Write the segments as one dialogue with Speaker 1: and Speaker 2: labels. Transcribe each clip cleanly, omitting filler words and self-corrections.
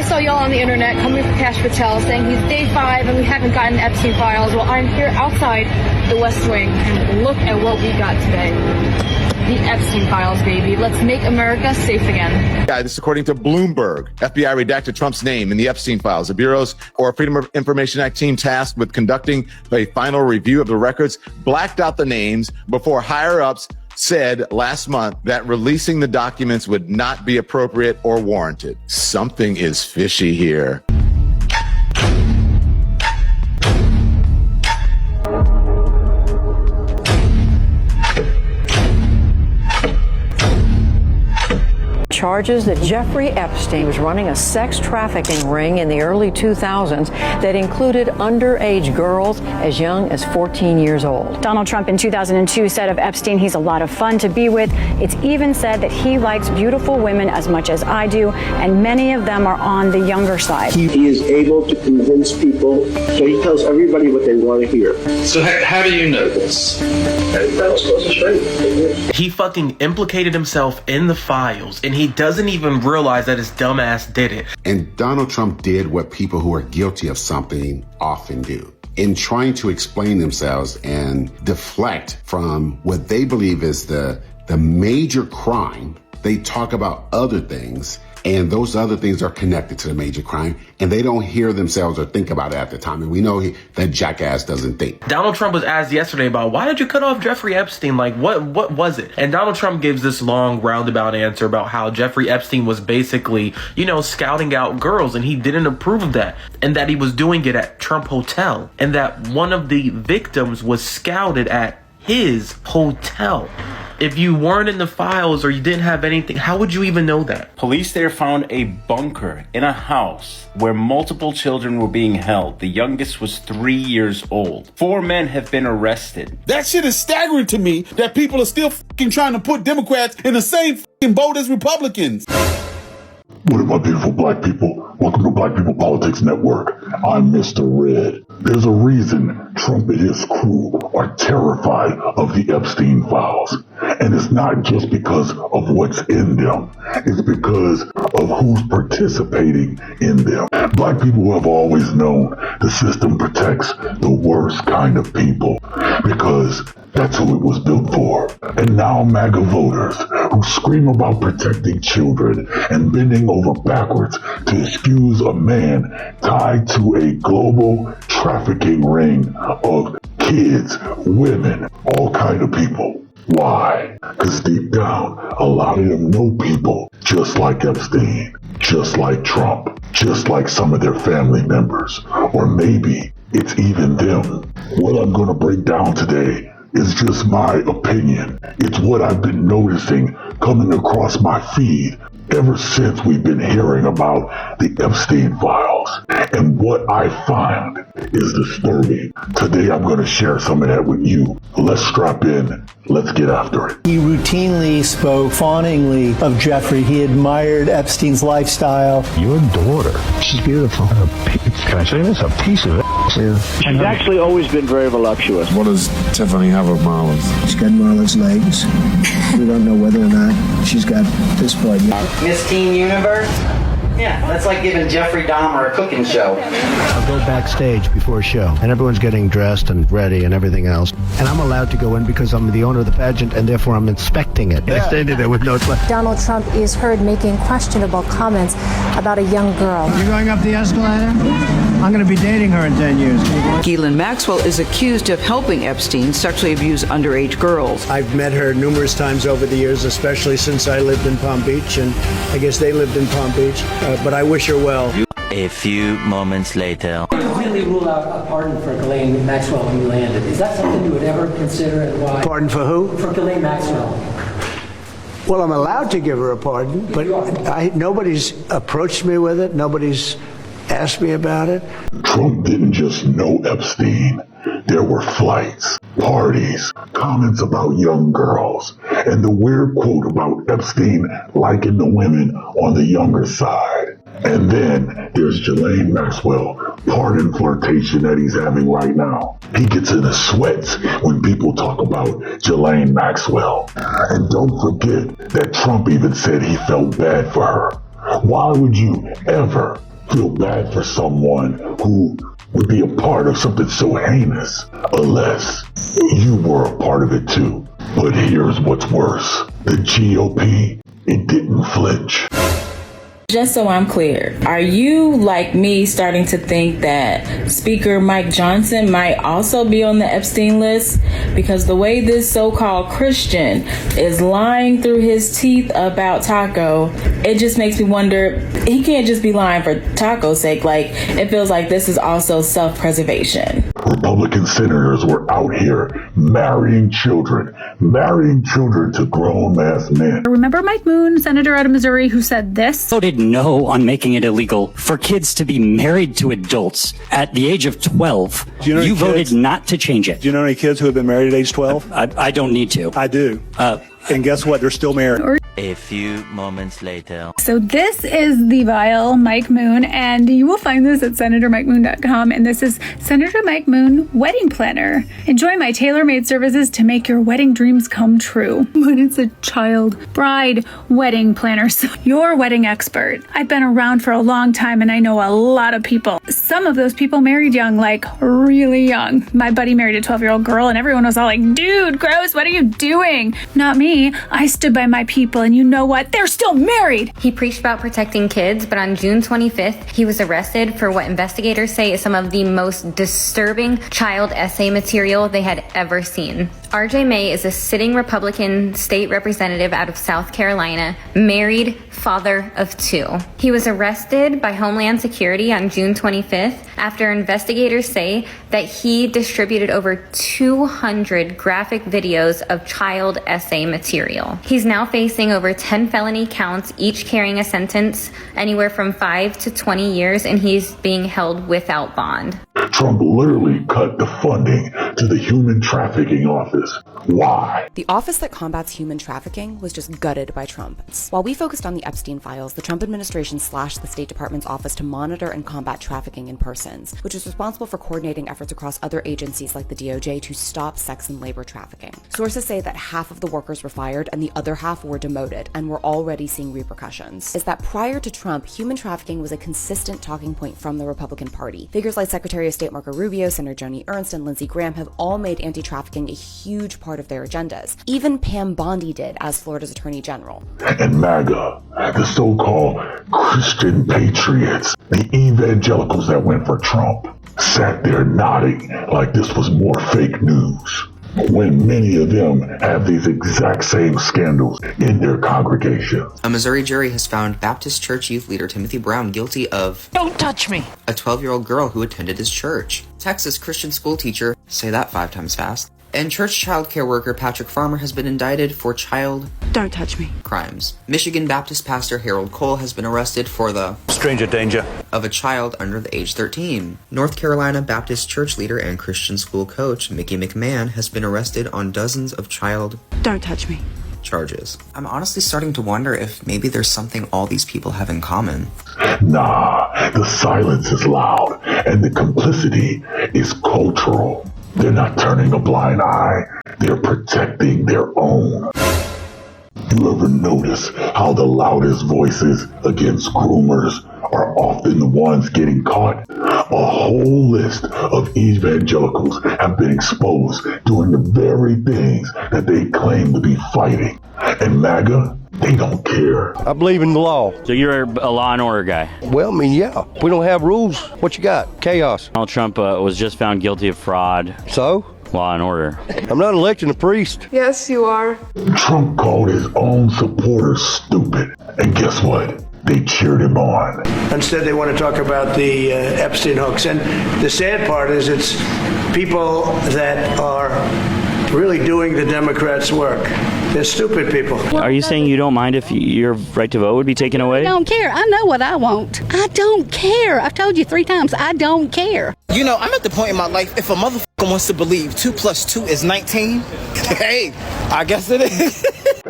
Speaker 1: saw y'all on the internet coming for Cash Patel saying he's day 5 and we haven't gotten Epstein files. Well, I'm here outside the West Wing and look at what we got today. The Epstein files, baby. Let's make America safe again.
Speaker 2: Yeah, this is according to Bloomberg. FBI redacted Trump's name in the Epstein files. The Bureau's or Freedom of Information Act team tasked with conducting a final review of the records blacked out the names before higher-ups said last month that releasing the documents would not be appropriate or warranted. Something is fishy here.
Speaker 3: Charges that Jeffrey Epstein was running a sex trafficking ring in the early 2000s that included underage girls as young as 14 years old.
Speaker 4: Donald Trump in 2002 said of Epstein, he's a lot of fun to be with. It's even said that he likes beautiful women as much as I do, and many of them are on the younger side.
Speaker 5: He is able to convince people, so he tells everybody what they want to hear.
Speaker 6: So how do you know this?
Speaker 7: He fucking implicated himself in the files, and he doesn't even realize that his dumbass did it.
Speaker 8: And Donald Trump did what people who are guilty of something often do. In trying to explain themselves and deflect from what they believe is the major crime, they talk about other things, and those other things are connected to the major crime, and they don't hear themselves or think about it at the time. And we know that jackass doesn't think.
Speaker 7: Donald Trump was asked yesterday about, why did you cut off Jeffrey Epstein? Like, what was it? And Donald Trump gives this long roundabout answer about how Jeffrey Epstein was basically, scouting out girls, and he didn't approve of that, and that he was doing it at Trump Hotel, and that one of the victims was scouted at his hotel. If you weren't in the files or you didn't have anything, how would you even know that?
Speaker 9: Police there found a bunker in a house where multiple children were being held. The youngest was 3 years old. 4 men have been arrested.
Speaker 10: That shit is staggering to me that people are still fucking trying to put Democrats in the same fucking boat as Republicans.
Speaker 11: What about beautiful black people? Welcome to Black People Politics Network. I'm Mr. Red. There's a reason Trump and his crew are terrified of the Epstein files. And it's not just because of what's in them. It's because of who's participating in them. Black people have always known the system protects the worst kind of people because that's who it was built for. And now MAGA voters who scream about protecting children and bending over backwards to excuse a man tied to a global trafficking ring of kids, women, all kind of people. Why? Because deep down, a lot of them know people just like Epstein, just like Trump, just like some of their family members, or maybe it's even them. What I'm going to break down today is just my opinion. It's what I've been noticing coming across my feed ever since we've been hearing about the Epstein files. And what I find is disturbing. Today I'm going to share some of that with you. Let's strap in. Let's get after it.
Speaker 12: He routinely spoke fawningly of Jeffrey. He admired Epstein's lifestyle.
Speaker 13: Your daughter, she's beautiful. Can I say this? A piece of it.
Speaker 5: Yeah. She's actually always been very voluptuous.
Speaker 13: What does Tiffany have of Marlon's?
Speaker 12: She's got Marlon's legs. We don't know whether or not she's got this part yet.
Speaker 14: Miss Teen Universe? Yeah, that's like giving Jeffrey Dahmer a cooking show.
Speaker 15: I'll go backstage before a show, and everyone's getting dressed and ready and everything else. And I'm allowed to go in because I'm the owner of the pageant, and therefore I'm inspecting it. I standing there with notes like...
Speaker 16: Donald Trump is heard making questionable comments about a young girl.
Speaker 12: You're going up the escalator? I'm going to be dating her in 10 years.
Speaker 3: Ghislaine Maxwell is accused of helping Epstein sexually abuse underage girls.
Speaker 15: I've met her numerous times over the years, especially since I lived in Palm Beach, and I guess they lived in Palm Beach. But I wish her well.
Speaker 17: A few moments later.
Speaker 18: Completely rule out a pardon for Ghislaine Maxwell when you landed. Is that something you would ever consider, and why?
Speaker 15: Pardon for who?
Speaker 18: For Ghislaine Maxwell.
Speaker 15: Well, I'm allowed to give her a pardon, but nobody's approached me with it. Nobody's asked me about it.
Speaker 11: Trump didn't just know Epstein. There were flights, parties, comments about young girls, and the weird quote about Epstein liking the women on the younger side. And then there's Ghislaine Maxwell, pardon flirtation that he's having right now. He gets in his sweats when people talk about Ghislaine Maxwell. And don't forget that Trump even said he felt bad for her. Why would you ever feel bad for someone who would be a part of something so heinous, unless you were a part of it too. But here's what's worse. The GOP, it didn't flinch.
Speaker 19: Just so I'm clear, are you, like me, starting to think that Speaker Mike Johnson might also be on the Epstein list? Because the way this so-called Christian is lying through his teeth about Taco, it just makes me wonder, he can't just be lying for Taco's sake. Like, it feels like this is also self-preservation.
Speaker 11: Republican senators were out here marrying children to grown-ass men.
Speaker 20: Remember Mike Moon, senator out of Missouri, who said this?
Speaker 21: Voted no on making it illegal for kids to be married to adults at the age of 12. You voted not to change it.
Speaker 22: Do you know any kids who have been married at age 12?
Speaker 21: I don't need to.
Speaker 22: I do. And guess what? They're still married.
Speaker 17: A few moments later.
Speaker 20: So this is the vile Mike Moon, and you will find this at senatormikemoon.com, and this is Senator Mike Moon Wedding Planner. Enjoy my tailor-made services to make your wedding dreams come true. But it's a child bride wedding planner, so your wedding expert. I've been around for a long time, and I know a lot of people. Some of those people married young, like really young. My buddy married a 12-year-old girl, and everyone was all like, dude, gross, what are you doing? Not me. I stood by my people, and you know what? They're still married!
Speaker 23: He preached about protecting kids, but on June 25th, he was arrested for what investigators say is some of the most disturbing child essay material they had ever seen. RJ May is a sitting Republican state representative out of South Carolina, married, father of 2. He was arrested by Homeland Security on June 25th after investigators say that he distributed over 200 graphic videos of child essay material. He's now facing over 10 felony counts, each carrying a sentence anywhere from 5 to 20 years, and he's being held without bond.
Speaker 11: Trump literally cut the funding to the human trafficking office. Why?
Speaker 24: The office that combats human trafficking was just gutted by Trump. While we focused on the Epstein files, the Trump administration slashed the State Department's office to monitor and combat trafficking in persons, which is responsible for coordinating efforts across other agencies like the DOJ to stop sex and labor trafficking. Sources say that half of the workers were fired and the other half were demoted, and we're already seeing repercussions. Is that prior to Trump, human trafficking was a consistent talking point from the Republican Party. Figures like Secretary of State Marco Rubio, Senator Joni Ernst, and Lindsey Graham have all made anti-trafficking a huge part of their agendas. Even Pam Bondi did as Florida's Attorney General.
Speaker 11: And MAGA, the so-called Christian patriots, the evangelicals that went for Trump, sat there nodding like this was more fake news, when many of them have these exact same scandals in their congregation.
Speaker 25: A Missouri jury has found Baptist church youth leader Timothy Brown guilty of
Speaker 26: "Don't touch me,"
Speaker 25: a 12-year-old girl who attended his church. Texas Christian school teacher, say that 5 times fast, and church child care worker Patrick Farmer has been indicted for
Speaker 26: "Don't touch me"
Speaker 25: crimes. Michigan Baptist pastor Harold Cole has been arrested for the
Speaker 27: stranger danger
Speaker 25: of a child under the age 13. North Carolina Baptist church leader and Christian school coach Mickey McMahon has been arrested on dozens of child
Speaker 26: "Don't touch me"
Speaker 25: charges. I'm honestly starting to wonder if maybe there's something all these people have in common.
Speaker 11: Nah, the silence is loud and the complicity is cultural. They're not turning a blind eye. They're protecting their own. You ever notice how the loudest voices against groomers are often the ones getting caught? A whole list of evangelicals have been exposed doing the very things that they claim to be fighting. And MAGA, they don't care.
Speaker 28: I believe in the law.
Speaker 29: So you're a law and order guy?
Speaker 28: Well, I mean, yeah. We don't have rules. What you got? Chaos.
Speaker 29: Donald Trump was just found guilty of fraud.
Speaker 28: So?
Speaker 29: Law and order.
Speaker 28: I'm not electing a priest.
Speaker 30: Yes, you are.
Speaker 11: Trump called his own supporters stupid. And guess what? They cheered him on.
Speaker 31: Instead, they want to talk about the Epstein hoax. And the sad part is it's people that are really doing the Democrats' work. They're stupid people.
Speaker 29: Are you saying you don't mind if your right to vote would be taken away?
Speaker 32: I don't care. I know what I want. I don't care. I've told you 3 times, I don't care.
Speaker 33: You know, I'm at the point in my life, if a motherfucker wants to believe 2 + 2 is 19, hey, I guess it is.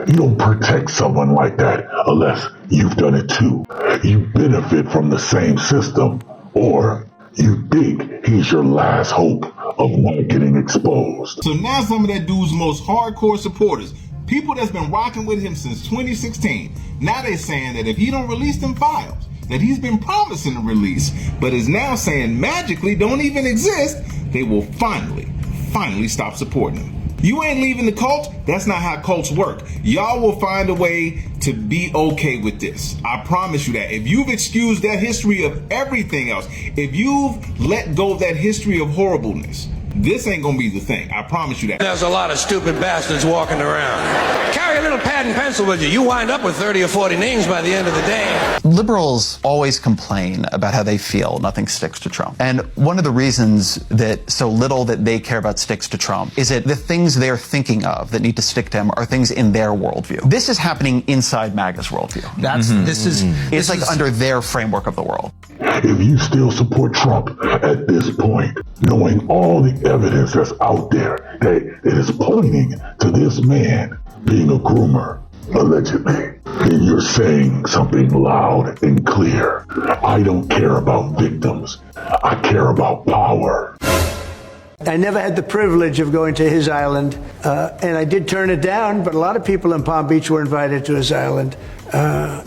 Speaker 11: You don't protect someone like that unless you've done it too. You benefit from the same system, or you think he's your last hope of not getting exposed.
Speaker 10: So now some of that dude's most hardcore supporters, people that's been rocking with him since 2016, now they're saying that if he don't release them files,
Speaker 1: that he's been promising to release, but is now saying magically don't even exist, they will finally stop supporting him. You ain't leaving the cult. That's not how cults work. Y'all will find a way to be okay with this. I promise you that. If you've excused that history of everything else, if you've let go of that history of horribleness, this ain't gonna be the thing. I promise you that.
Speaker 2: There's a lot of stupid bastards walking around. Carry a little pad and pencil with you. You wind up with 30 or 40 names by the end of the day.
Speaker 4: Liberals always complain about how they feel nothing sticks to Trump. And one of the reasons that so little that they care about sticks to Trump is that the things they're thinking of that need to stick to him are things in their worldview. This is happening inside MAGA's worldview. It's like under their framework of the world.
Speaker 11: If you still support Trump at this point, knowing all the evidence that's out there that it is pointing to this man being a groomer, allegedly, then you're saying something loud and clear. I don't care about victims. I care about power.
Speaker 31: I never had the privilege of going to his island, and I did turn it down, but a lot of people in Palm Beach were invited to his island.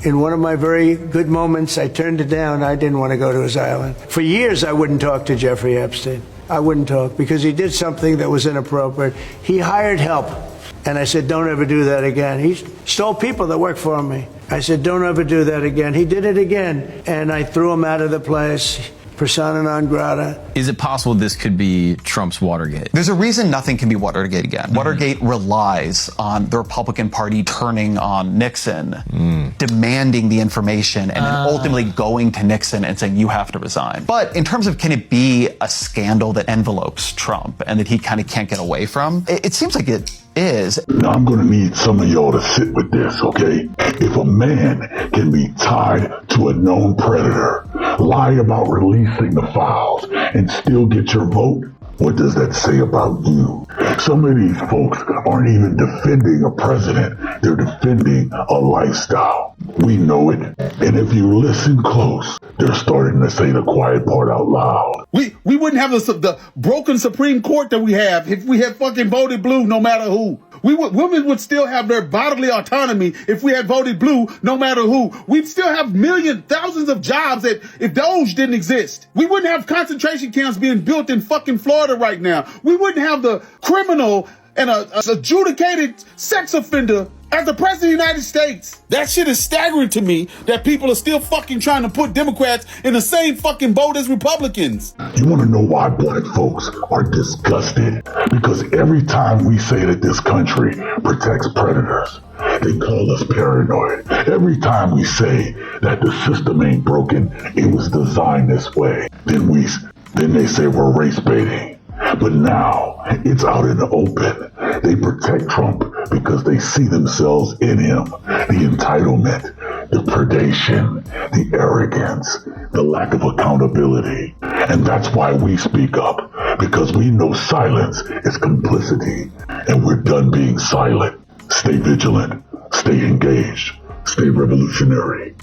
Speaker 31: In one of my very good moments, I turned it down. I didn't want to go to his island. For years, I wouldn't talk to Jeffrey Epstein. I wouldn't talk because he did something that was inappropriate. He hired help, and I said, don't ever do that again. He stole people that worked for me. I said, don't ever do that again. He did it again, and I threw him out of the place. Persona non grata.
Speaker 5: Is it possible this could be Trump's Watergate?
Speaker 4: There's a reason nothing can be Watergate again. Watergate relies on the Republican Party turning on Nixon, demanding the information, and then ultimately going to Nixon and saying, you have to resign. But in terms of can it be a scandal that envelopes Trump and that he kind of can't get away from, it seems like it is.
Speaker 11: Now I'm gonna need some of y'all to sit with this, okay? If a man can be tied to a known predator, lie about releasing the files, and still get your vote, what does that say about you? Some of these folks aren't even defending a president, they're defending a lifestyle. We know it, and if you listen close, they're starting to say the quiet part out loud.
Speaker 10: We wouldn't have the broken Supreme Court that we have if we had fucking voted blue no matter who. Women would still have their bodily autonomy if we had voted blue no matter who. We'd still have thousands of jobs that if Doge didn't exist. We wouldn't have concentration camps being built in fucking Florida right now. We wouldn't have the criminal and a adjudicated sex offender as the president of the United States. That shit is staggering to me that people are still fucking trying to put Democrats in the same fucking boat as Republicans.
Speaker 11: You want to know why black folks are disgusted? Because every time we say that this country protects predators, they call us paranoid. Every time we say that the system ain't broken, it was designed this way, then they say we're race baiting. But now, it's out in the open. They protect Trump because they see themselves in him. The entitlement, the predation, the arrogance, the lack of accountability. And that's why we speak up, because we know silence is complicity. And we're done being silent. Stay vigilant, stay engaged, stay revolutionary.